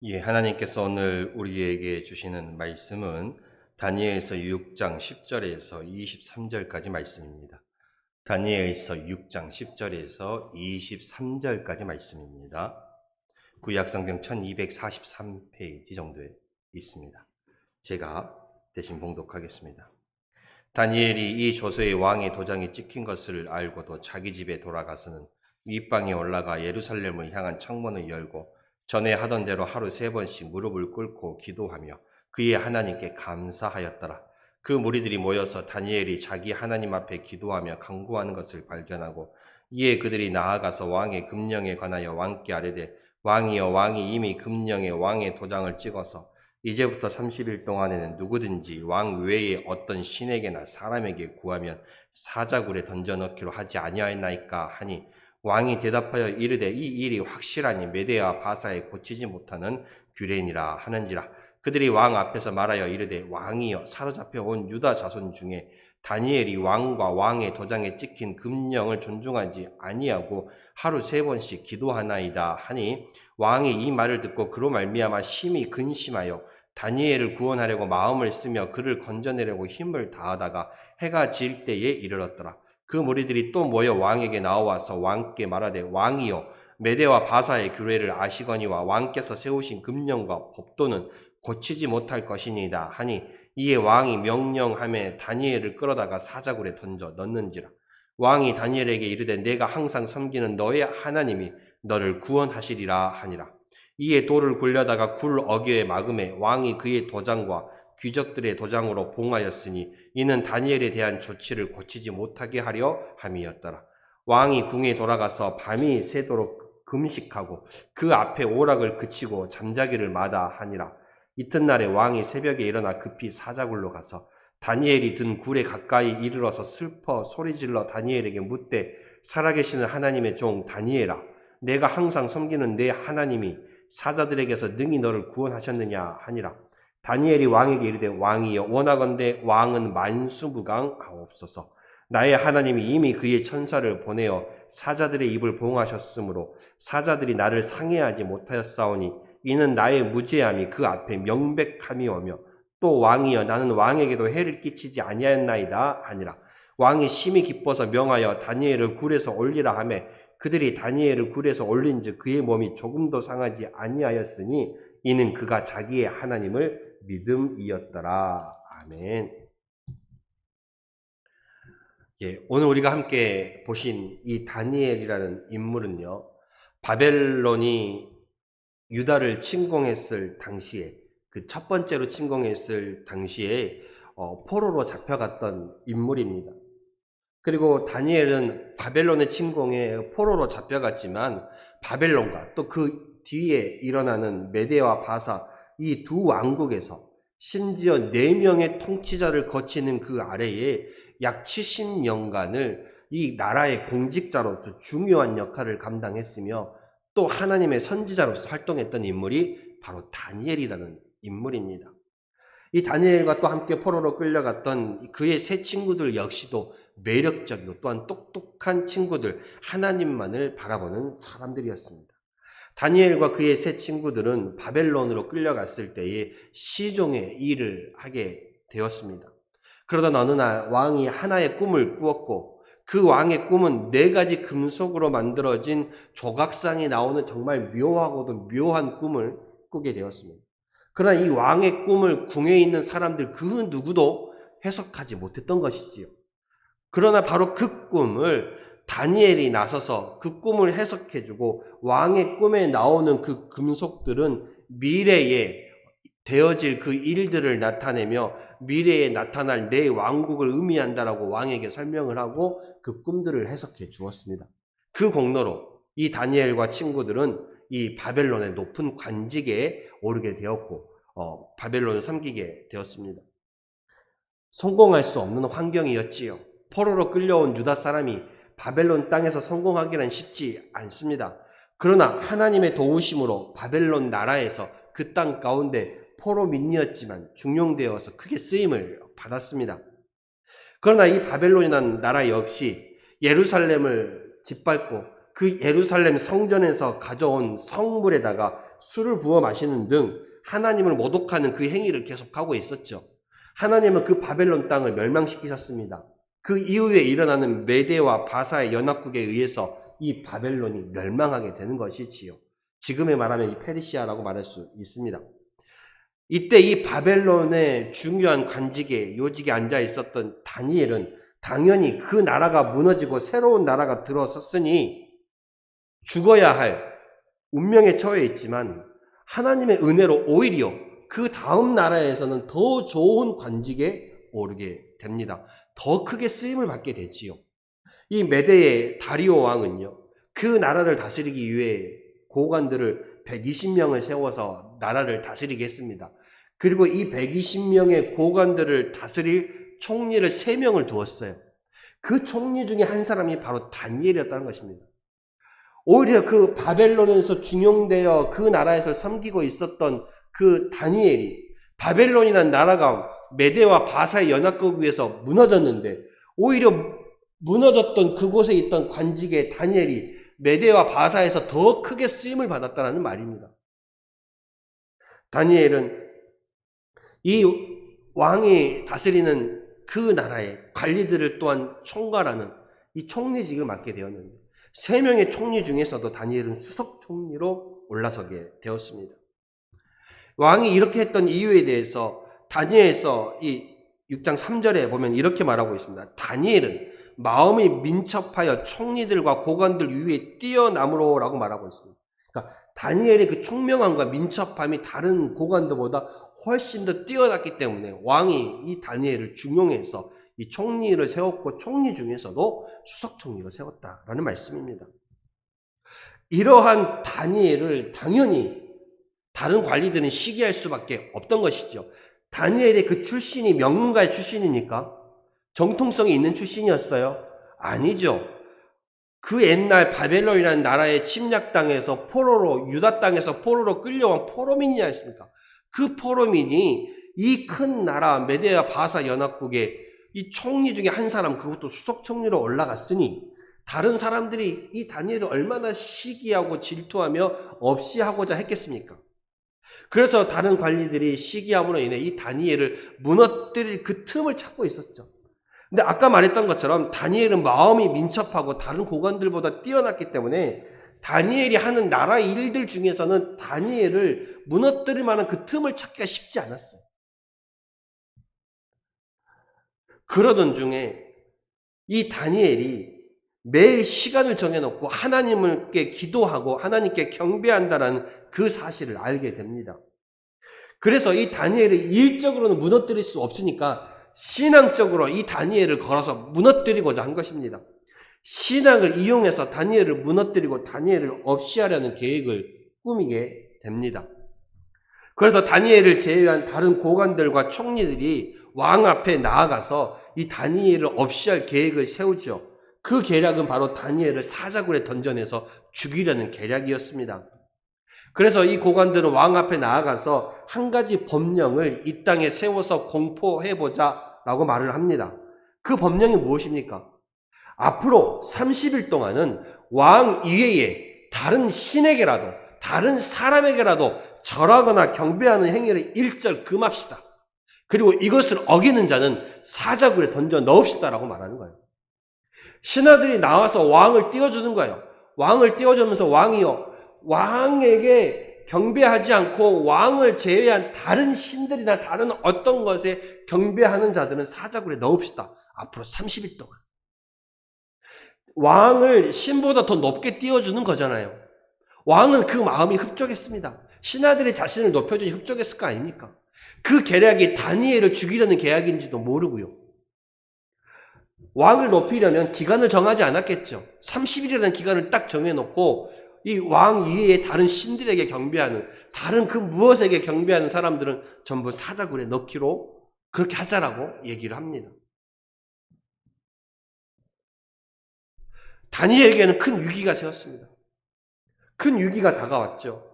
예, 하나님께서 오늘 우리에게 주시는 말씀은 다니엘서 6장 10절에서 23절까지 말씀입니다. 다니엘서 6장 10절에서 23절까지 말씀입니다. 구약성경 1243페이지 정도에 있습니다. 제가 대신 봉독하겠습니다. 다니엘이 이 조서의 왕의 도장이 찍힌 것을 알고도 자기 집에 돌아가서는 윗방에 올라가 예루살렘을 향한 창문을 열고 전에 하던 대로 하루 3번씩 무릎을 꿇고 기도하며 그의 하나님께 감사하였더라. 그 무리들이 모여서 다니엘이 자기 하나님 앞에 기도하며 간구하는 것을 발견하고 이에 그들이 나아가서 왕의 금령에 관하여 왕께 아뢰되 왕이여, 왕이 이미 금령에 왕의 도장을 찍어서 이제부터 30일 동안에는 누구든지 왕 외에 어떤 신에게나 사람에게 구하면 사자굴에 던져넣기로 하지 아니하였나이까 하니 왕이 대답하여 이르되 이 일이 확실하니 메대와 바사에 고치지 못하는 규례니라 하는지라. 그들이 왕 앞에서 말하여 이르되 왕이여, 사로잡혀 온 유다 자손 중에 다니엘이 왕과 왕의 도장에 찍힌 금령을 존중하지 아니하고 하루 3번씩 기도하나이다 하니 왕이 이 말을 듣고 그로 말미암아 심히 근심하여 다니엘을 구원하려고 마음을 쓰며 그를 건져내려고 힘을 다하다가 해가 질 때에 이르렀더라. 그 무리들이 또 모여 왕에게 나와서 왕께 말하되 왕이여, 메대와 바사의 규례를 아시거니와 왕께서 세우신 금령과 법도는 고치지 못할 것이니이다 하니 이에 왕이 명령하며 다니엘을 끌어다가 사자굴에 던져 넣는지라. 왕이 다니엘에게 이르되 내가 항상 섬기는 너의 하나님이 너를 구원하시리라 하니라. 이에 돌을 굴려다가 굴 어귀에 막음에 왕이 그의 도장과 귀족들의 도장으로 봉하였으니 이는 다니엘에 대한 조치를 고치지 못하게 하려 함이었더라. 왕이 궁에 돌아가서 밤이 새도록 금식하고 그 앞에 오락을 그치고 잠자기를 마다하니라. 이튿날에 왕이 새벽에 일어나 급히 사자굴로 가서 다니엘이 든 굴에 가까이 이르러서 슬퍼 소리질러 다니엘에게 묻되 살아계시는 하나님의 종 다니엘아, 내가 항상 섬기는 내 하나님이 사자들에게서 능히 너를 구원하셨느냐 하니라. 다니엘이 왕에게 이르되 왕이여, 원하건대 왕은 만수무강하옵소서. 나의 하나님이 이미 그의 천사를 보내어 사자들의 입을 봉하셨으므로 사자들이 나를 상해하지 못하였사오니 이는 나의 무죄함이 그 앞에 명백함이오며 또 왕이여, 나는 왕에게도 해를 끼치지 아니하였나이다 하니라. 왕이 심히 기뻐서 명하여 다니엘을 굴에서 올리라 하매 그들이 다니엘을 굴에서 올린즉 그의 몸이 조금도 상하지 아니하였으니 이는 그가 자기의 하나님을 믿음이었더라. 아멘. 예, 오늘 우리가 함께 보신 이 다니엘이라는 인물은요, 바벨론이 유다를 침공했을 당시에, 그 첫 번째로 침공했을 당시에 포로로 잡혀갔던 인물입니다. 그리고 다니엘은 바벨론의 침공에 포로로 잡혀갔지만 바벨론과 또 그 뒤에 일어나는 메대와 바사 이 두 왕국에서 심지어 4명의 통치자를 거치는 그 아래에 약 70년간을 이 나라의 공직자로서 중요한 역할을 감당했으며 또 하나님의 선지자로서 활동했던 인물이 바로 다니엘이라는 인물입니다. 이 다니엘과 또 함께 포로로 끌려갔던 그의 세 친구들 역시도 매력적이고 또한 똑똑한 친구들, 하나님만을 바라보는 사람들이었습니다. 다니엘과 그의 세 친구들은 바벨론으로 끌려갔을 때에 시종의 일을 하게 되었습니다. 그러던 어느 날 왕이 하나의 꿈을 꾸었고 그 왕의 꿈은 4가지 금속으로 만들어진 조각상에 나오는 정말 묘하고도 묘한 꿈을 꾸게 되었습니다. 그러나 이 왕의 꿈을 궁에 있는 사람들 그 누구도 해석하지 못했던 것이지요. 그러나 바로 그 꿈을 다니엘이 나서서 그 꿈을 해석해주고 왕의 꿈에 나오는 그 금속들은 미래에 되어질 그 일들을 나타내며 미래에 나타날 내 왕국을 의미한다라고 왕에게 설명을 하고 그 꿈들을 해석해 주었습니다. 그 공로로 이 다니엘과 친구들은 이 바벨론의 높은 관직에 오르게 되었고 바벨론을 섬기게 되었습니다. 성공할 수 없는 환경이었지요. 포로로 끌려온 유다 사람이 바벨론 땅에서 성공하기는 쉽지 않습니다. 그러나 하나님의 도우심으로 바벨론 나라에서 그 땅 가운데 포로 민이었지만 중용되어서 크게 쓰임을 받았습니다. 그러나 이 바벨론이라는 나라 역시 예루살렘을 짓밟고 그 예루살렘 성전에서 가져온 성물에다가 술을 부어 마시는 등 하나님을 모독하는 그 행위를 계속하고 있었죠. 하나님은 그 바벨론 땅을 멸망시키셨습니다. 그 이후에 일어나는 메대와 바사의 연합국에 의해서 이 바벨론이 멸망하게 되는 것이지요. 지금에 말하면 이 페르시아라고 말할 수 있습니다. 이때 이 바벨론의 중요한 관직에 요직에 앉아 있었던 다니엘은 당연히 그 나라가 무너지고 새로운 나라가 들어섰으니 죽어야 할 운명에 처해 있지만 하나님의 은혜로 오히려 그 다음 나라에서는 더 좋은 관직에 오르게 됩니다. 더 크게 쓰임을 받게 되지요. 이 메대의 다리오 왕은요, 그 나라를 다스리기 위해 고관들을 120명을 세워서 나라를 다스리게 했습니다. 그리고 이 120명의 고관들을 다스릴 총리를 3명을 두었어요. 그 총리 중에 한 사람이 바로 다니엘이었다는 것입니다. 오히려 그 바벨론에서 중용되어 그 나라에서 섬기고 있었던 그 다니엘이 바벨론이라는 나라가 메대와 바사의 연합국 위에서 무너졌는데 오히려 무너졌던 그곳에 있던 관직의 다니엘이 메대와 바사에서 더 크게 쓰임을 받았다는 말입니다. 다니엘은 이 왕이 다스리는 그 나라의 관리들을 또한 총괄하는 이 총리직을 맡게 되었는데 3명의 총리 중에서도 다니엘은 수석 총리로 올라서게 되었습니다. 왕이 이렇게 했던 이유에 대해서 다니엘서 이 6장 3절에 보면 이렇게 말하고 있습니다. 다니엘은 마음이 민첩하여 총리들과 고관들 위에 뛰어남으로라고 말하고 있습니다. 그러니까 다니엘의 그 총명함과 민첩함이 다른 고관들보다 훨씬 더 뛰어났기 때문에 왕이 이 다니엘을 중용해서 이 총리를 세웠고 총리 중에서도 수석 총리로 세웠다라는 말씀입니다. 이러한 다니엘을 당연히 다른 관리들은 시기할 수밖에 없던 것이죠. 다니엘의 그 출신이 명문가의 출신입니까? 정통성이 있는 출신이었어요? 아니죠. 그 옛날 바벨론이라는 나라의 침략당에서 포로로 유다 땅에서 포로로 끌려온 포로민이 아니었습니까? 그 포로민이 이 큰 나라 메대와 바사 연합국의 이 총리 중에 한 사람, 그것도 수석 총리로 올라갔으니 다른 사람들이 이 다니엘을 얼마나 시기하고 질투하며 없이하고자 했겠습니까? 그래서 다른 관리들이 시기함으로 인해 이 다니엘을 무너뜨릴 그 틈을 찾고 있었죠. 근데 아까 말했던 것처럼 다니엘은 마음이 민첩하고 다른 고관들보다 뛰어났기 때문에 다니엘이 하는 나라 일들 중에서는 다니엘을 무너뜨릴 만한 그 틈을 찾기가 쉽지 않았어요. 그러던 중에 이 다니엘이 매일 시간을 정해놓고 하나님께 기도하고 하나님께 경배한다는 그 사실을 알게 됩니다. 그래서 이 다니엘을 일적으로는 무너뜨릴 수 없으니까 신앙적으로 이 다니엘을 걸어서 무너뜨리고자 한 것입니다. 신앙을 이용해서 다니엘을 무너뜨리고 다니엘을 없이하려는 계획을 꾸미게 됩니다. 그래서 다니엘을 제외한 다른 고관들과 총리들이 왕 앞에 나아가서 이 다니엘을 없이할 계획을 세우죠. 그 계략은 바로 다니엘을 사자굴에 던져내서 죽이려는 계략이었습니다. 그래서 이 고관들은 왕 앞에 나아가서 한 가지 법령을 이 땅에 세워서 공포해보자 라고 말을 합니다. 그 법령이 무엇입니까? 앞으로 30일 동안은 왕 이외에 다른 신에게라도 다른 사람에게라도 절하거나 경배하는 행위를 일절 금합시다. 그리고 이것을 어기는 자는 사자굴에 던져 넣읍시다라고 말하는 거예요. 신하들이 나와서 왕을 띄워주는 거예요. 왕을 띄워주면서 왕이요, 왕에게 경배하지 않고 왕을 제외한 다른 신들이나 다른 어떤 것에 경배하는 자들은 사자굴에 넣읍시다. 앞으로 30일 동안. 왕을 신보다 더 높게 띄워주는 거잖아요. 왕은 그 마음이 흡족했습니다. 신하들이 자신을 높여주니 흡족했을 거 아닙니까? 그 계략이 다니엘을 죽이려는 계략인지도 모르고요. 왕을 높이려면 기간을 정하지 않았겠죠. 30일이라는 기간을 딱 정해놓고 이 왕 이외에 다른 신들에게 경배하는, 다른 그 무엇에게 경배하는 사람들은 전부 사자굴에 넣기로 그렇게 하자라고 얘기를 합니다. 다니엘에게는 큰 위기가 세웠습니다. 큰 위기가 다가왔죠.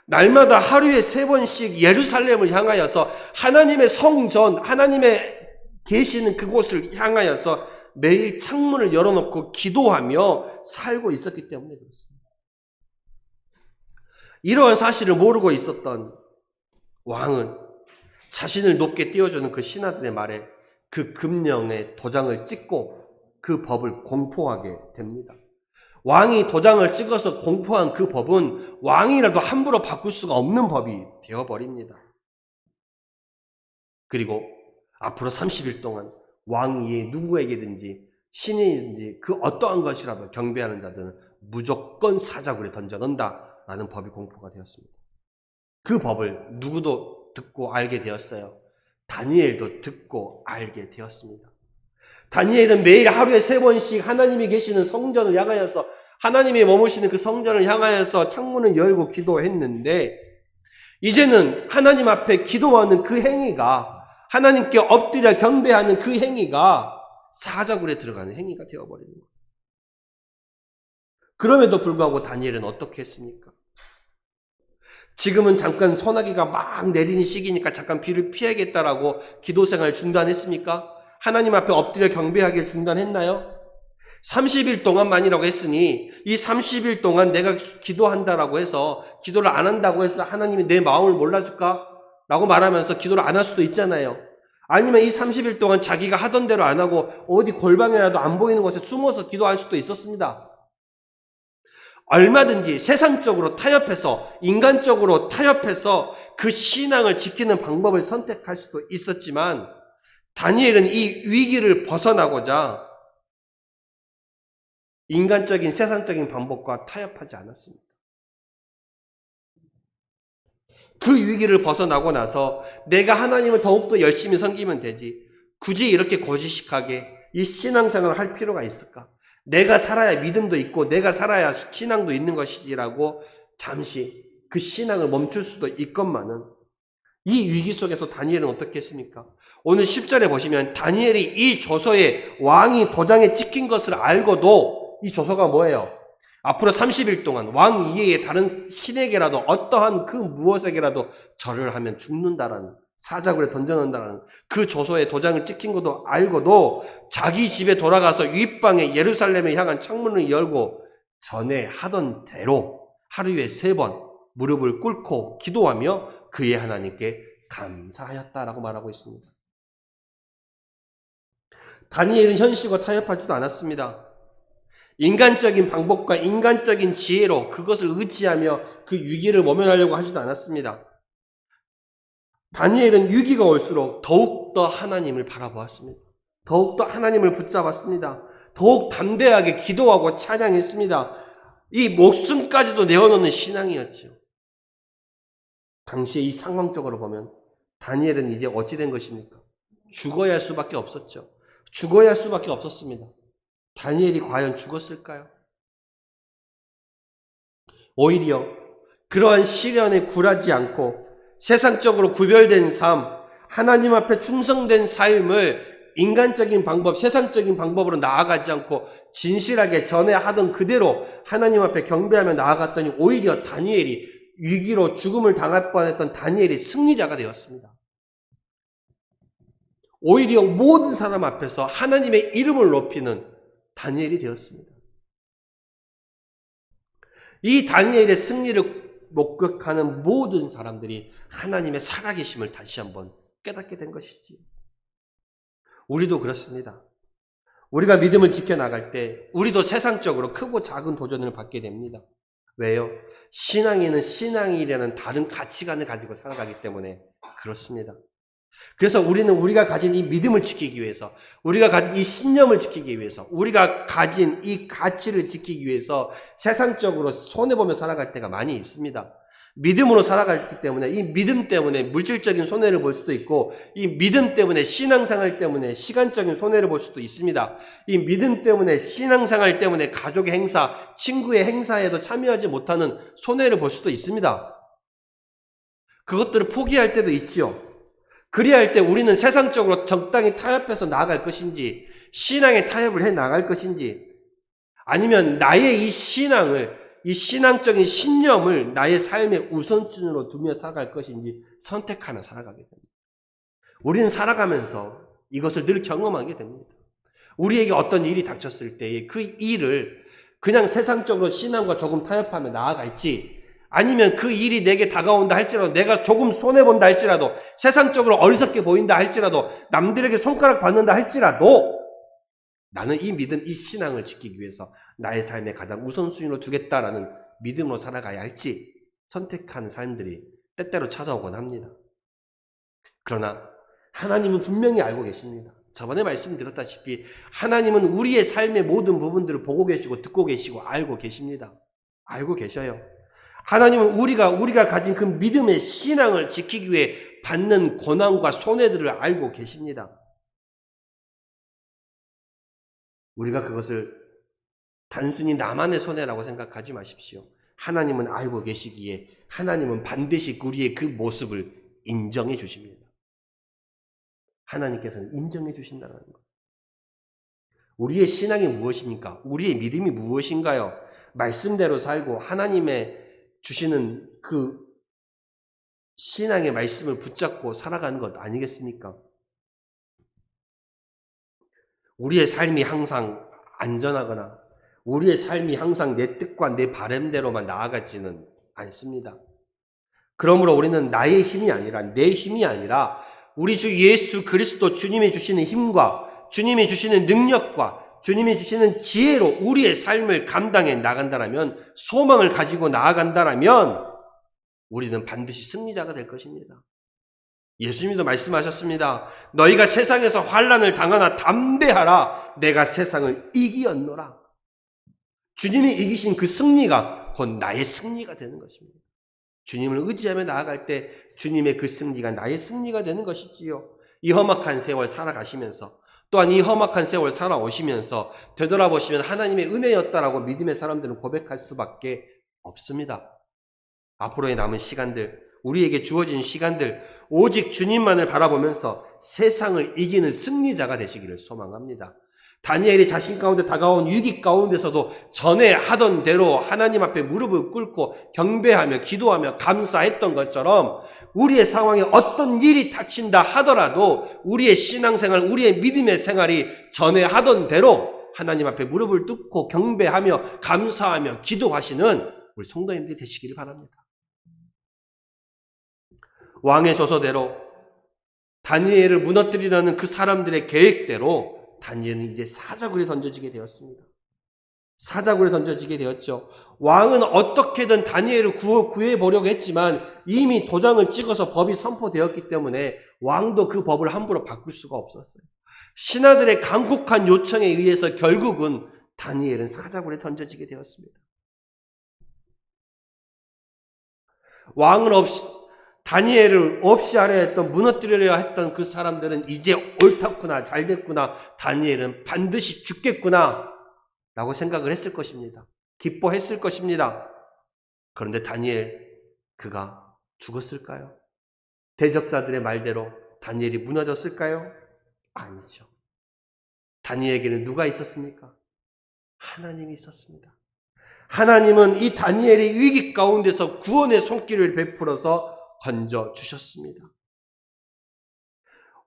날마다 하루에 3번씩 예루살렘을 향하여서 하나님의 성전, 하나님의 계시는 그곳을 향하여서 매일 창문을 열어놓고 기도하며 살고 있었기 때문에 그렇습니다. 이러한 사실을 모르고 있었던 왕은 자신을 높게 띄워주는 그 신하들의 말에 그 금령의 도장을 찍고 그 법을 공포하게 됩니다. 왕이 도장을 찍어서 공포한 그 법은 왕이라도 함부로 바꿀 수가 없는 법이 되어버립니다. 그리고 앞으로 30일 동안 왕이 누구에게든지 신이든지 그 어떠한 것이라도 경배하는 자들은 무조건 사자굴에 던져넣는다라는 법이 공포가 되었습니다. 그 법을 누구도 듣고 알게 되었어요. 다니엘도 듣고 알게 되었습니다. 다니엘은 매일 하루에 3번씩 하나님이 계시는 성전을 향하여서 하나님이 머무시는 그 성전을 향하여서 창문을 열고 기도했는데 이제는 하나님 앞에 기도하는 그 행위가 하나님께 엎드려 경배하는 그 행위가 사자굴에 들어가는 행위가 되어버리는 거예요. 그럼에도 불구하고 다니엘은 어떻게 했습니까? 지금은 잠깐 소나기가 막 내리는 시기니까 잠깐 비를 피하겠다라고 기도 생활을 중단했습니까? 하나님 앞에 엎드려 경배하기를 중단했나요? 30일 동안만이라고 했으니 이 30일 동안 내가 기도한다라고 해서 기도를 안 한다고 해서 하나님이 내 마음을 몰라줄까? 라고 말하면서 기도를 안 할 수도 있잖아요. 아니면 이 30일 동안 자기가 하던 대로 안 하고 어디 골방에라도 안 보이는 곳에 숨어서 기도할 수도 있었습니다. 얼마든지 세상적으로 타협해서 인간적으로 타협해서 그 신앙을 지키는 방법을 선택할 수도 있었지만 다니엘은 이 위기를 벗어나고자 인간적인 세상적인 방법과 타협하지 않았습니다. 그 위기를 벗어나고 나서 내가 하나님을 더욱더 열심히 섬기면 되지 굳이 이렇게 고지식하게 이 신앙생활을 할 필요가 있을까? 내가 살아야 믿음도 있고 내가 살아야 신앙도 있는 것이지라고 잠시 그 신앙을 멈출 수도 있건만은 이 위기 속에서 다니엘은 어떻게 했습니까? 오늘 10절에 보시면 다니엘이 이 조서에 왕이 도장에 찍힌 것을 알고도 이 조서가 뭐예요? 앞으로 30일 동안 왕 이외에 다른 신에게라도 어떠한 그 무엇에게라도 절을 하면 죽는다라는 사자굴에 던져놓는다는 그 조서에 도장을 찍힌 것도 알고도 자기 집에 돌아가서 윗방에 예루살렘에 향한 창문을 열고 전에 하던 대로 하루에 3번 무릎을 꿇고 기도하며 그의 하나님께 감사하였다라고 말하고 있습니다. 다니엘은 현실과 타협하지도 않았습니다. 인간적인 방법과 인간적인 지혜로 그것을 의지하며 그 위기를 모면하려고 하지도 않았습니다. 다니엘은 위기가 올수록 더욱더 하나님을 바라보았습니다. 더욱더 하나님을 붙잡았습니다. 더욱 담대하게 기도하고 찬양했습니다. 이 목숨까지도 내어놓는 신앙이었죠. 당시에 이 상황적으로 보면 다니엘은 이제 어찌 된 것입니까? 죽어야 할 수밖에 없었죠. 죽어야 할 수밖에 없었습니다. 다니엘이 과연 죽었을까요? 오히려 그러한 시련에 굴하지 않고 세상적으로 구별된 삶, 하나님 앞에 충성된 삶을 인간적인 방법, 세상적인 방법으로 나아가지 않고 진실하게 전에 하던 그대로 하나님 앞에 경배하며 나아갔더니 오히려 다니엘이 위기로 죽음을 당할 뻔했던 다니엘이 승리자가 되었습니다. 오히려 모든 사람 앞에서 하나님의 이름을 높이는 다니엘이 되었습니다. 이 다니엘의 승리를 목격하는 모든 사람들이 하나님의 살아계심을 다시 한번 깨닫게 된 것이지. 우리도 그렇습니다. 우리가 믿음을 지켜나갈 때 우리도 세상적으로 크고 작은 도전을 받게 됩니다. 왜요? 신앙인은 신앙이라는 다른 가치관을 가지고 살아가기 때문에 그렇습니다. 그래서 우리는 우리가 가진 이 믿음을 지키기 위해서, 우리가 가진 이 신념을 지키기 위해서, 우리가 가진 이 가치를 지키기 위해서 세상적으로 손해보며 살아갈 때가 많이 있습니다. 믿음으로 살아가기 때문에 이 믿음 때문에 물질적인 손해를 볼 수도 있고 이 믿음 때문에 신앙생활 때문에 시간적인 손해를 볼 수도 있습니다. 이 믿음 때문에 신앙생활 때문에 가족의 행사, 친구의 행사에도 참여하지 못하는 손해를 볼 수도 있습니다. 그것들을 포기할 때도 있지요. 그리할 때 우리는 세상적으로 적당히 타협해서 나아갈 것인지 신앙에 타협을 해 나갈 것인지 아니면 나의 이 신앙을 이 신앙적인 신념을 나의 삶의 우선순위로 두며 살아갈 것인지 선택하며 살아가게 됩니다. 우리는 살아가면서 이것을 늘 경험하게 됩니다. 우리에게 어떤 일이 닥쳤을 때에 그 일을 그냥 세상적으로 신앙과 조금 타협하며 나아갈지, 아니면 그 일이 내게 다가온다 할지라도, 내가 조금 손해본다 할지라도, 세상적으로 어리석게 보인다 할지라도, 남들에게 손가락 받는다 할지라도, 나는 이 믿음, 이 신앙을 지키기 위해서 나의 삶에 가장 우선순위로 두겠다라는 믿음으로 살아가야 할지 선택하는 삶들이 때때로 찾아오곤 합니다. 그러나 하나님은 분명히 알고 계십니다. 저번에 말씀드렸다시피 하나님은 우리의 삶의 모든 부분들을 보고 계시고 듣고 계시고 알고 계십니다. 알고 계셔요. 하나님은 우리가 가진 그 믿음의 신앙을 지키기 위해 받는 고난과 손해들을 알고 계십니다. 우리가 그것을 단순히 나만의 손해라고 생각하지 마십시오. 하나님은 알고 계시기에 하나님은 반드시 우리의 그 모습을 인정해 주십니다. 하나님께서는 인정해 주신다는 것. 우리의 신앙이 무엇입니까? 우리의 믿음이 무엇인가요? 말씀대로 살고 하나님의 주시는 그 신앙의 말씀을 붙잡고 살아가는 것 아니겠습니까? 우리의 삶이 항상 안전하거나 우리의 삶이 항상 내 뜻과 내 바람대로만 나아가지는 않습니다. 그러므로 우리는 나의 힘이 아니라 내 힘이 아니라 우리 주 예수 그리스도 주님이 주시는 힘과 주님이 주시는 능력과 주님이 주시는 지혜로 우리의 삶을 감당해 나간다라면, 소망을 가지고 나아간다라면 우리는 반드시 승리자가 될 것입니다. 예수님도 말씀하셨습니다. 너희가 세상에서 환난을 당하나 담대하라. 내가 세상을 이기었노라. 주님이 이기신 그 승리가 곧 나의 승리가 되는 것입니다. 주님을 의지하며 나아갈 때 주님의 그 승리가 나의 승리가 되는 것이지요. 이 험악한 세월 살아가시면서, 또한 이 험악한 세월 살아오시면서 되돌아보시면 하나님의 은혜였다라고 믿음의 사람들은 고백할 수밖에 없습니다. 앞으로의 남은 시간들, 우리에게 주어진 시간들, 오직 주님만을 바라보면서 세상을 이기는 승리자가 되시기를 소망합니다. 다니엘이 자신 가운데 다가온 위기 가운데서도 전에 하던 대로 하나님 앞에 무릎을 꿇고 경배하며 기도하며 감사했던 것처럼, 우리의 상황에 어떤 일이 닥친다 하더라도 우리의 신앙생활, 우리의 믿음의 생활이 전에 하던 대로 하나님 앞에 무릎을 꿇고 경배하며 감사하며 기도하시는 우리 성도님들이 되시기를 바랍니다. 왕의 조서대로 다니엘을 무너뜨리려는 그 사람들의 계획대로 다니엘은 이제 사자굴에 던져지게 되었습니다. 사자굴에 던져지게 되었죠. 왕은 어떻게든 다니엘을 구해보려고 했지만 이미 도장을 찍어서 법이 선포되었기 때문에 왕도 그 법을 함부로 바꿀 수가 없었어요. 신하들의 간곡한 요청에 의해서 결국은 다니엘은 사자굴에 던져지게 되었습니다. 왕을 다니엘을 없이 하려 했던, 무너뜨리려 했던 그 사람들은 이제 옳았구나, 잘됐구나, 다니엘은 반드시 죽겠구나 라고 생각을 했을 것입니다. 기뻐했을 것입니다. 그런데 다니엘, 그가 죽었을까요? 대적자들의 말대로 다니엘이 무너졌을까요? 아니죠. 다니엘에게는 누가 있었습니까? 하나님이 있었습니다. 하나님은 이 다니엘의 위기 가운데서 구원의 손길을 베풀어서 건져주셨습니다.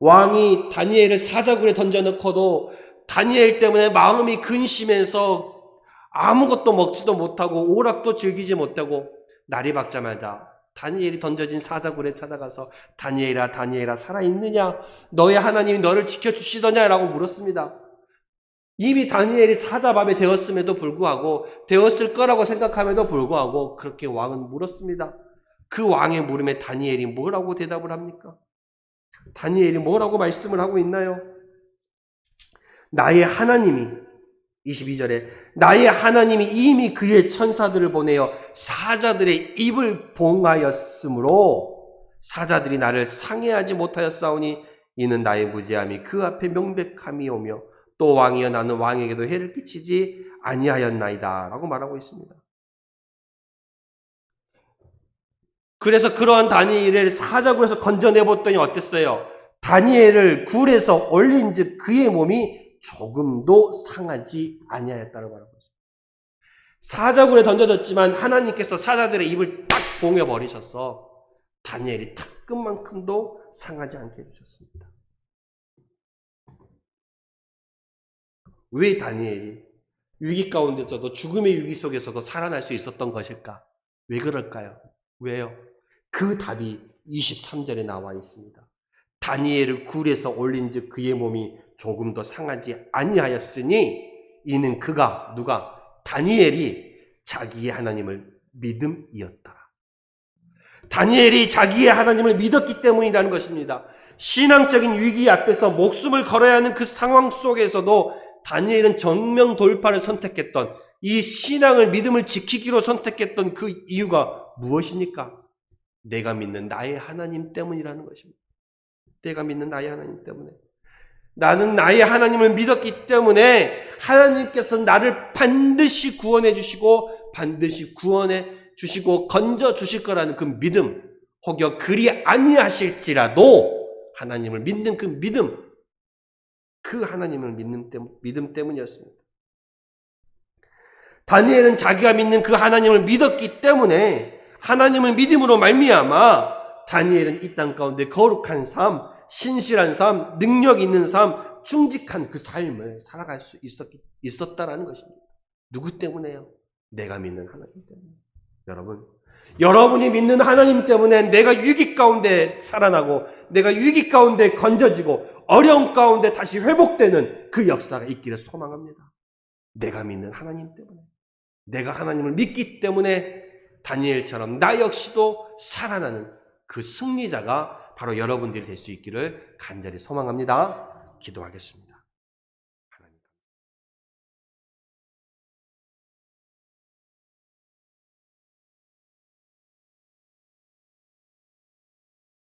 왕이 다니엘을 사자굴에 던져놓고도 다니엘 때문에 마음이 근심해서 아무것도 먹지도 못하고 오락도 즐기지 못하고 날이 밝자마자 다니엘이 던져진 사자굴에 찾아가서 다니엘아, 다니엘아, 살아있느냐? 너의 하나님이 너를 지켜주시더냐? 라고 물었습니다. 이미 다니엘이 사자밥에 되었음에도 불구하고, 되었을 거라고 생각함에도 불구하고 그렇게 왕은 물었습니다. 그 왕의 물음에 다니엘이 뭐라고 대답을 합니까? 다니엘이 뭐라고 말씀을 하고 있나요? 나의 하나님이, 22절에 나의 하나님이 이미 그의 천사들을 보내어 사자들의 입을 봉하였으므로 사자들이 나를 상해하지 못하였사오니 이는 나의 무죄함이 그 앞에 명백함이오며 또 왕이여 나는 왕에게도 해를 끼치지 아니하였나이다 라고 말하고 있습니다. 그래서 그러한 다니엘을 사자굴에서 건져내봤더니 어땠어요? 다니엘을 굴에서 올린 즉 그의 몸이 조금도 상하지 아니하였다고 말하고 있습니다. 사자굴에 던져졌지만 하나님께서 사자들의 입을 딱 봉해버리셔서 다니엘이 탁끈만큼도 상하지 않게 해주셨습니다. 왜 다니엘이 위기 가운데서도 죽음의 위기 속에서도 살아날 수 있었던 것일까? 왜 그럴까요? 왜요? 그 답이 23절에 나와 있습니다. 다니엘을 굴에서 올린즉 그의 몸이 조금 더 상하지 아니하였으니 이는 그가 누가 다니엘이 자기의 하나님을 믿음이었더라. 다니엘이 자기의 하나님을 믿었기 때문이라는 것입니다. 신앙적인 위기 앞에서 목숨을 걸어야 하는 그 상황 속에서도 다니엘은 정면 돌파를 선택했던, 이 신앙을 믿음을 지키기로 선택했던 그 이유가 무엇입니까? 내가 믿는 나의 하나님 때문이라는 것입니다. 내가 믿는 나의 하나님 때문에. 나는 나의 하나님을 믿었기 때문에 하나님께서 나를 반드시 구원해 주시고 반드시 구원해 주시고 건져 주실 거라는 그 믿음, 혹여 그리 아니하실지라도 하나님을 믿는 그 믿음, 그 하나님을 믿는 믿음 때문이었습니다. 다니엘은 자기가 믿는 그 하나님을 믿었기 때문에 하나님을 믿음으로 말미암아 다니엘은 이 땅 가운데 거룩한 삶, 신실한 삶, 능력 있는 삶, 충직한 그 삶을 살아갈 수 있었다라는 것입니다. 누구 때문에요? 내가 믿는 하나님 때문에. 여러분, 여러분이 믿는 하나님 때문에 내가 위기 가운데 살아나고 내가 위기 가운데 건져지고 어려움 가운데 다시 회복되는 그 역사가 있기를 소망합니다. 내가 믿는 하나님 때문에. 내가 하나님을 믿기 때문에 다니엘처럼 나 역시도 살아나는 그 승리자가 바로 여러분들이 될 수 있기를 간절히 소망합니다. 기도하겠습니다.